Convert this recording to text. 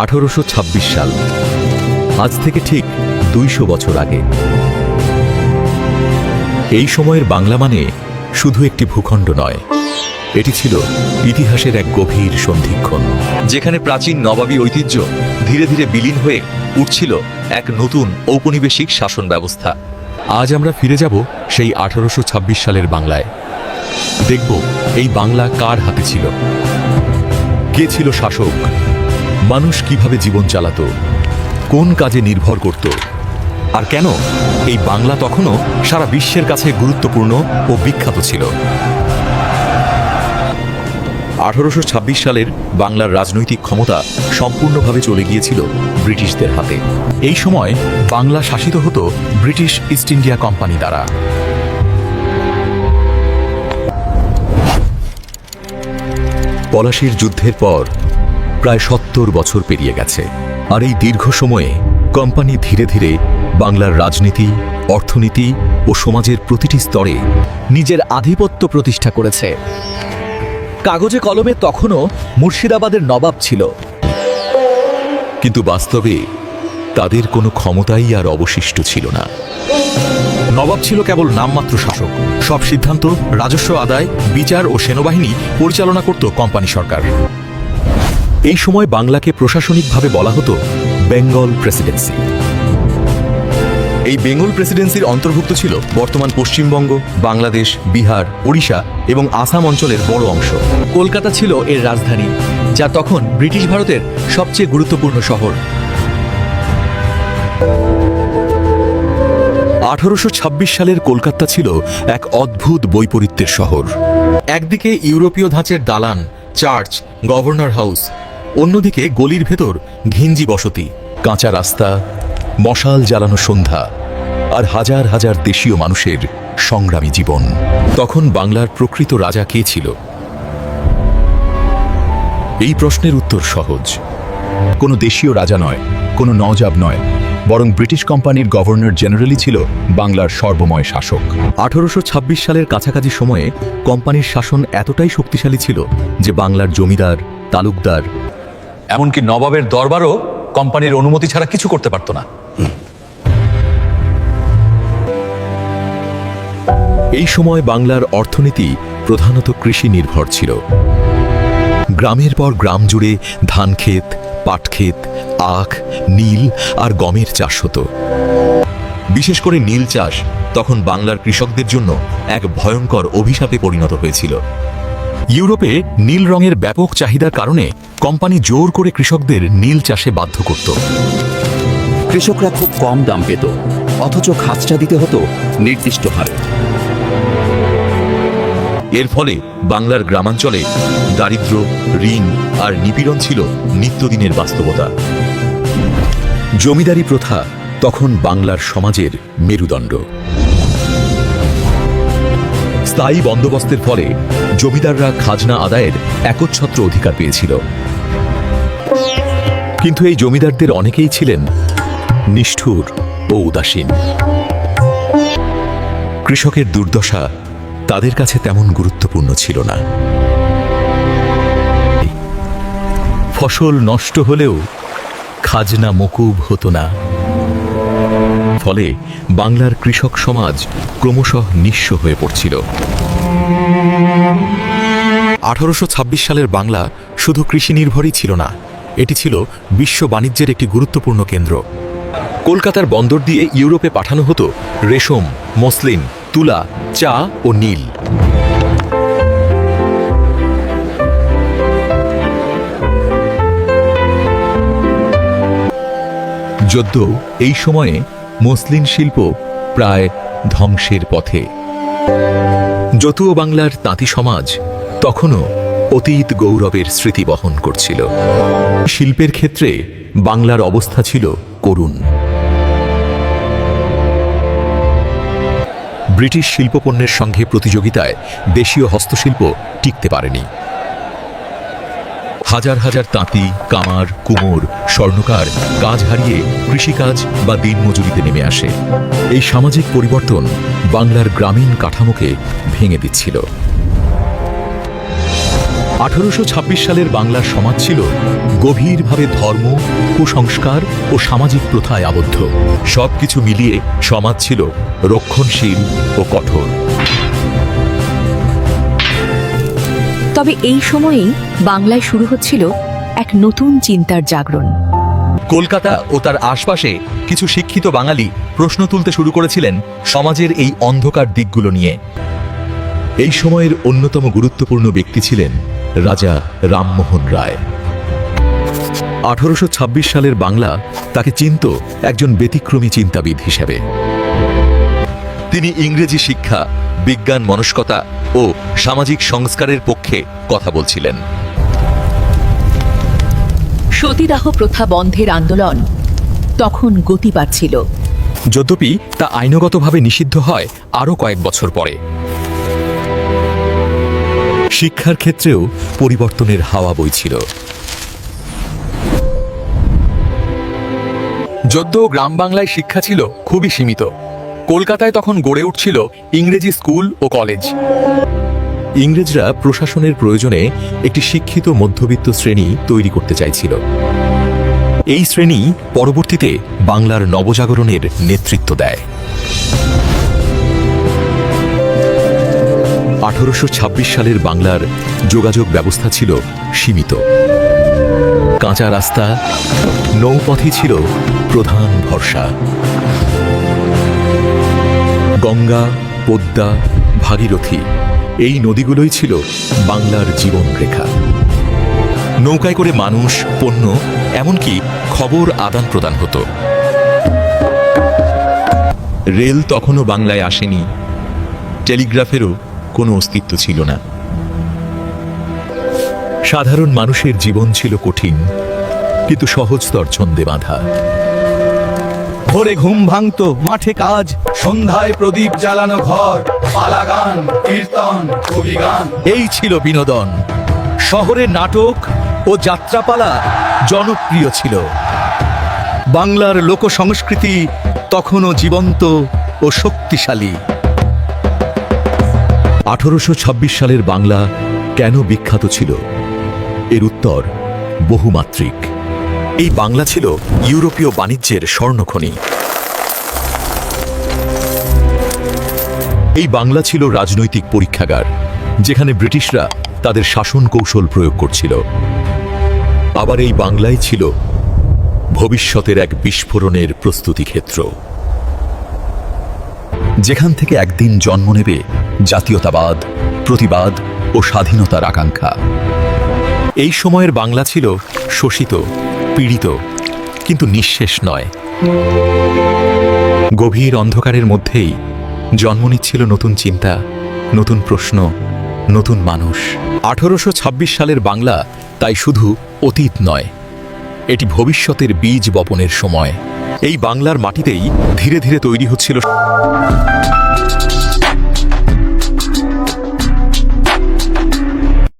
1826 সাল, আজ থেকে ঠিক 200 বছর আগে। এই সময়ের বাংলা মানে শুধু একটি ভূখণ্ড নয়, এটি ছিল ইতিহাসের এক গভীর সন্ধিক্ষণ, যেখানে প্রাচীন নবাবী ঐতিহ্য ধীরে ধীরে বিলীন হয়ে উঠছিল এক নতুন ঔপনিবেশিক শাসন ব্যবস্থা। আজ আমরা ফিরে যাব সেই 1826 সালের বাংলায়। দেখব এই বাংলা কার হাতে ছিল, কে ছিল শাসক, মানুষ কিভাবে জীবন চালাতো, কোন কাজে নির্ভর করত, আর কেন এই বাংলা তখনও সারা বিশ্বের কাছে গুরুত্বপূর্ণ ও বিখ্যাত ছিল। 1826 সালের বাংলার রাজনৈতিক ক্ষমতা সম্পূর্ণভাবে চলে গিয়েছিল ব্রিটিশদের হাতে। এই সময় বাংলা শাসিত হতো ব্রিটিশ ইস্ট ইন্ডিয়া কোম্পানি দ্বারা। পলাশীর যুদ্ধের পর প্রায় 70 বছর পেরিয়ে গেছে, আর এই দীর্ঘ সময়ে কোম্পানি ধীরে ধীরে বাংলার রাজনীতি, অর্থনীতি ও সমাজের প্রতিটি স্তরে নিজের আধিপত্য প্রতিষ্ঠা করেছে। কাগজে কলমে তখনও মুর্শিদাবাদের নবাব ছিল, কিন্তু বাস্তবে তাদের কোনো ক্ষমতাই আর অবশিষ্ট ছিল না। নবাব ছিল কেবল নামমাত্র শাসক। সব সিদ্ধান্ত, রাজস্ব আদায়, বিচার ও সেনাবাহিনী পরিচালনা করত কোম্পানি সরকার। এই সময় বাংলাকে প্রশাসনিকভাবে বলা হতো বেঙ্গল প্রেসিডেন্সি। এই বেঙ্গল প্রেসিডেন্সির অন্তর্ভুক্ত ছিল বর্তমান পশ্চিমবঙ্গ, বাংলাদেশ, বিহার, ওড়িশা এবং আসাম অঞ্চলের বড় অংশ। কলকাতা ছিল এর রাজধানী, যা তখন ব্রিটিশ ভারতের সবচেয়ে গুরুত্বপূর্ণ শহর। 1826 সালের কলকাতা ছিল এক অদ্ভুত বৈপরীত্যের শহর। একদিকে ইউরোপীয় ধাঁচের দালান, চার্চ, গভর্নর হাউস, অন্যদিকে গলির ভেতর ঘিঞ্জি বসতি, কাঁচা রাস্তা, মশাল জ্বালানো সন্ধ্যা, আর হাজার হাজার দেশীয় মানুষের সংগ্রামী জীবন। তখন বাংলার প্রকৃত রাজা কে ছিল? এই প্রশ্নের উত্তর সহজ। কোনো দেশীয় রাজা নয়, কোনো নওজাব নয়, বরং ব্রিটিশ কোম্পানির গভর্নর জেনারেলই ছিল বাংলার সর্বময় শাসক। 1826 সালের কাছাকাছি সময়ে কোম্পানির শাসন এতটাই শক্তিশালী ছিল যে বাংলার জমিদার, তালুকদার, এমনকি নবাবের দরবারও কোম্পানির অনুমতি ছাড়া কিছু করতে পারত না। এই সময় বাংলার অর্থনীতি প্রধানত কৃষি নির্ভর ছিল। গ্রামের পর গ্রাম জুড়ে ধান ক্ষেত, পাট ক্ষেত, আখ, নীল আর গমের চাষ হতো। বিশেষ করে নীল চাষ তখন বাংলার কৃষকদের জন্য এক ভয়ঙ্কর অভিশাপে পরিণত হয়েছিল। ইউরোপে নীল রঙের ব্যাপক চাহিদার কারণে কোম্পানি জোর করে কৃষকদের নীল চাষে বাধ্য করত। কৃষকরা খুব কম দাম পেত, অথচ খাজনা দিতে হতো নির্দিষ্ট হারে। এর ফলে বাংলার গ্রামাঞ্চলে দারিদ্র্য, ঋণ আর নিপীড়ন ছিল নিত্যদিনের বাস্তবতা। জমিদারি প্রথা তখন বাংলার সমাজের মেরুদণ্ড। স্থায়ী বন্দোবস্তের ফলে জমিদাররা খাজনা আদায়ের একচ্ছত্র অধিকার পেয়েছিল। কিন্তু এই জমিদারদের অনেকেই ছিলেন নিষ্ঠুর ও উদাসীন। কৃষকের দুর্দশা তাদের কাছে তেমন গুরুত্বপূর্ণ ছিল না। ফসল নষ্ট হলেও খাজনা মকুব হতো না। ফলে বাংলার কৃষক সমাজ ক্রমশ নিঃস্ব হয়ে পড়ছিল। 1826 সালের বাংলা শুধু কৃষি নির্ভরই ছিল না, এটি ছিল বিশ্ব বাণিজ্যের একটি গুরুত্বপূর্ণ কেন্দ্র। কলকাতার বন্দর দিয়ে ইউরোপে পাঠানো হতো রেশম, মসলিন, তুলা, চা ও নীল। যদ্যও এই সময়ে মসলিন শিল্প প্রায় ধ্বংসের পথে, যতুও বাংলার তাঁতি সমাজ তখনও অতীত গৌরবের স্মৃতি বহন করছিল। শিল্পের ক্ষেত্রে বাংলার অবস্থা ছিল করুণ। ব্রিটিশ শিল্পপণ্যের সঙ্গে প্রতিযোগিতায় দেশীয় হস্তশিল্প টিকতে পারেনি। হাজার হাজার তাঁতি, কামার, কুমোর, স্বর্ণকার কাজ হারিয়ে কৃষিকাজ বা দিনমজুরিতে নেমে আসে। এই সামাজিক পরিবর্তন বাংলার গ্রামীণ কাঠামোকে ভেঙে দিচ্ছিল। 1826 সালের বাংলার সমাজ ছিল গভীরভাবে ধর্ম, কুসংস্কার ও সামাজিক প্রথায় আবদ্ধ। সবকিছু মিলিয়ে সমাজ ছিল রক্ষণশীল ও কঠোর। তবে এই সময়েই বাংলায় শুরু হচ্ছিল এক নতুন চিন্তার জাগরণ। কলকাতা ও তার আশপাশে কিছু শিক্ষিত বাঙালি প্রশ্ন তুলতে শুরু করেছিলেন সমাজের এই অন্ধকার দিকগুলো নিয়ে। এই সময়ের অন্যতম গুরুত্বপূর্ণ ব্যক্তি ছিলেন রাজা রামমোহন রায়। 1826 সালের বাংলা তাকে চিনত একজন ব্যতিক্রমী চিন্তাবিদ হিসেবে। তিনি ইংরেজি শিক্ষা, বিজ্ঞান মনস্কতা ও সামাজিক সংস্কারের পক্ষে কথা বলছিলেন। সতীদাহ প্রথা বন্ধের আন্দোলন তখন গতি পাচ্ছিল। যদ্যপি তা আইনগতভাবে নিষিদ্ধ হয় আরও কয়েক বছর পরে। শিক্ষার ক্ষেত্রেও পরিবর্তনের হাওয়া বইছিল। যদিও গ্রাম বাংলায় শিক্ষা ছিল খুবই সীমিত, কলকাতায় তখন গড়ে উঠছিল ইংরেজি স্কুল ও কলেজ। ইংরেজরা প্রশাসনের প্রয়োজনে একটি শিক্ষিত মধ্যবিত্ত শ্রেণী তৈরি করতে চাইছিল। এই শ্রেণী পরবর্তীতে বাংলার নবজাগরণের নেতৃত্ব দেয়। 1826 সালের বাংলার যোগাযোগ ব্যবস্থা ছিল সীমিত। কাঁচা রাস্তা, নৌপথই ছিল প্রধান ভরসা। গঙ্গা, পদ্মা, ভাগীরথী এই নদীগুলোই ছিল বাংলার জীবনরেখা। নৌকায় করে মানুষ, পণ্য, এমনকি খবর আদান প্রদান হতো। রেল তখনও বাংলায় আসেনি, টেলিগ্রাফেরও কোনো অস্তিত্ব ছিল না। সাধারণ মানুষের জীবন ছিল কঠিন, কিন্তু সহজতর ছন্দে বাঁধা। ভোরে ঘুম ভাঙতো, মাঠে কাজ, সন্ধ্যায় প্রদীপ জ্বালানো ঘর, পালাগান, কীর্তন, কবিগান, এই ছিল বিনোদন। শহরে নাটক ও যাত্রাপালা জনপ্রিয় ছিল। বাংলার লোক সংস্কৃতি তখনও জীবন্ত ও শক্তিশালী। 1826 সালের বাংলা কেন বিখ্যাত ছিল? এর উত্তর বহুমাত্রিক। এই বাংলা ছিল ইউরোপীয় বাণিজ্যের স্বর্ণখনি। এই বাংলা ছিল রাজনৈতিক পরীক্ষাগার, যেখানে ব্রিটিশরা তাদের শাসন কৌশল প্রয়োগ করছিল। আবার এই বাংলাই ছিল ভবিষ্যতের এক বিস্ফোরণের প্রস্তুতি ক্ষেত্র, যেখান থেকে একদিন জন্ম নেবে জাতীয়তাবাদ, প্রতিবাদ ও স্বাধীনতার আকাঙ্ক্ষা। এই সময়ের বাংলা ছিল শোষিত, পীড়িত, কিন্তু নিঃশেষ নয়। গভীর অন্ধকারের মধ্যেই জন্ম নিচ্ছিল নতুন চিন্তা, নতুন প্রশ্ন, নতুন মানুষ। 1826 সালের বাংলা তাই শুধু অতীত নয়, এটি ভবিষ্যতের বীজ বপনের সময়। এই বাংলার মাটিতেই ধীরে ধীরে তৈরি হচ্ছিল